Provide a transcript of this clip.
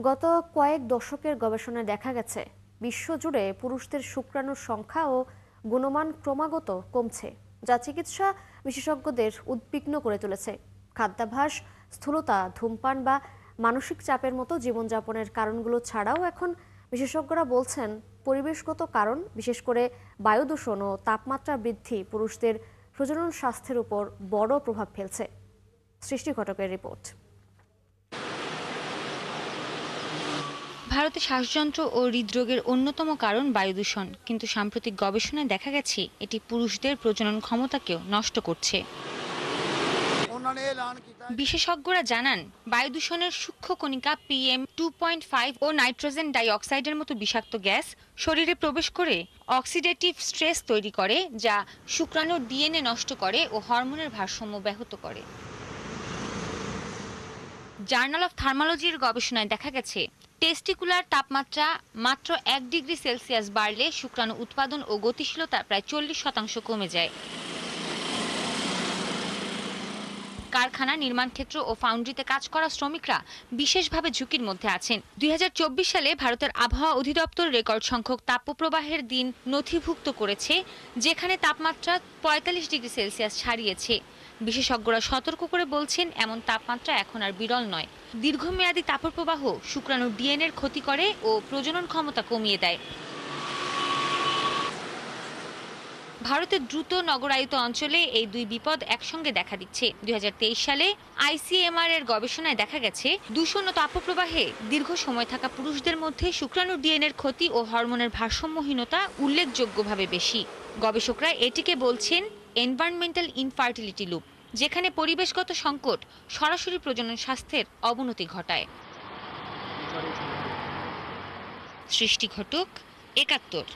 গত কয়েক দশকের গবেষণায় দেখা গেছে বিশ্বজুড়ে পুরুষদের শুক্রাণুর সংখ্যা ও গুণমান ক্রমাগত কমছে, যা চিকিৎসা বিশেষজ্ঞদের উদ্বিগ্ন করে তুলেছে। খাদ্যাভ্যাস, স্থূলতা, ধূমপান বা মানসিক চাপের মতো জীবনযাপনের কারণগুলো ছাড়াও এখন বিশেষজ্ঞরা বলছেন পরিবেশগত কারণ, বিশেষ করে বায়ু দূষণ ও তাপমাত্রা বৃদ্ধি পুরুষদের প্রজনন স্বাস্থ্যের উপর বড় প্রভাব ফেলছে। সৃষ্টি ঘটকের রিপোর্ট। ভারতে শ্বাসযন্ত্র ও হৃদরোগের অন্যতম কারণ বায়ু দূষণ, কিন্তু সাম্প্রতিক গবেষণায় দেখা গেছে এটি পুরুষদের প্রজনন ক্ষমতাকেও নষ্ট করছে। বিশেষজ্ঞরা জানান, বায়ু দূষণের সূক্ষ্ম কণিকা PM2.5 ও নাইট্রোজেন ডাই অক্সাইডের মতো বিষাক্ত গ্যাস শরীরে প্রবেশ করে অক্সিডেটিভ স্ট্রেস তৈরি করে, যা শুক্রাণুর ডিএনএ নষ্ট করে ও হরমোনের ভারসাম্য ব্যাহত করে। জার্নাল অফ থার্মালজির গবেষণায় দেখা গেছে টেস্টিকুলার তাপমাত্রা মাত্র 1 ডিগ্রি সেলসিয়াস বাড়লে শুক্রাণু উৎপাদন ও গতিশীলতা প্রায় 40% কমে যায়। কারখানা, নির্মাণ ক্ষেত্র ও ফাউন্ড্রিতে কাজ করা শ্রমিকরা বিশেষভাবে ঝুঁকির মধ্যে আছেন। 2024 সালে ভারতের আবহাওয়া অধিদপ্তর রেকর্ড সংখ্যক তাপপ্রবাহের দিন নথিভুক্ত করেছে, যেখানে তাপমাত্রা 45 ডিগ্রি সেলসিয়াস ছাড়িয়েছে। বিশেষজ্ঞরা সতর্ক করে বলছেন, এমন তাপমাত্রা এখন আর বিরল নয়। দীর্ঘমেয়াদী তাপপ্রবাহ শুক্রাণুর ডিএনএর ক্ষতি করে ও প্রজনন ক্ষমতা কমিয়ে দেয়। ভারতের দ্রুত নগরায়িত অঞ্চলে এই দুই বিপদ একসঙ্গে দেখা দিচ্ছে। 2023 সালে ICMR এর গবেষণায় দেখা গেছে দূষণ ও তাপপ্রবাহে দীর্ঘ সময় থাকা পুরুষদের মধ্যে শুক্রাণুর ডিএনএর ক্ষতি ও হরমোনের ভারসাম্যহীনতা উল্লেখযোগ্যভাবে বেশি। গবেষকরা এটিকে বলছেন এনভায়রনমেন্টাল ইনফার্টিলিটি লুপ, যেখানে পরিবেশগত সংকট সরাসরি প্রজনন স্বাস্থ্যের অবনতি ঘটায়। সৃষ্টি ঘটক, ৭১।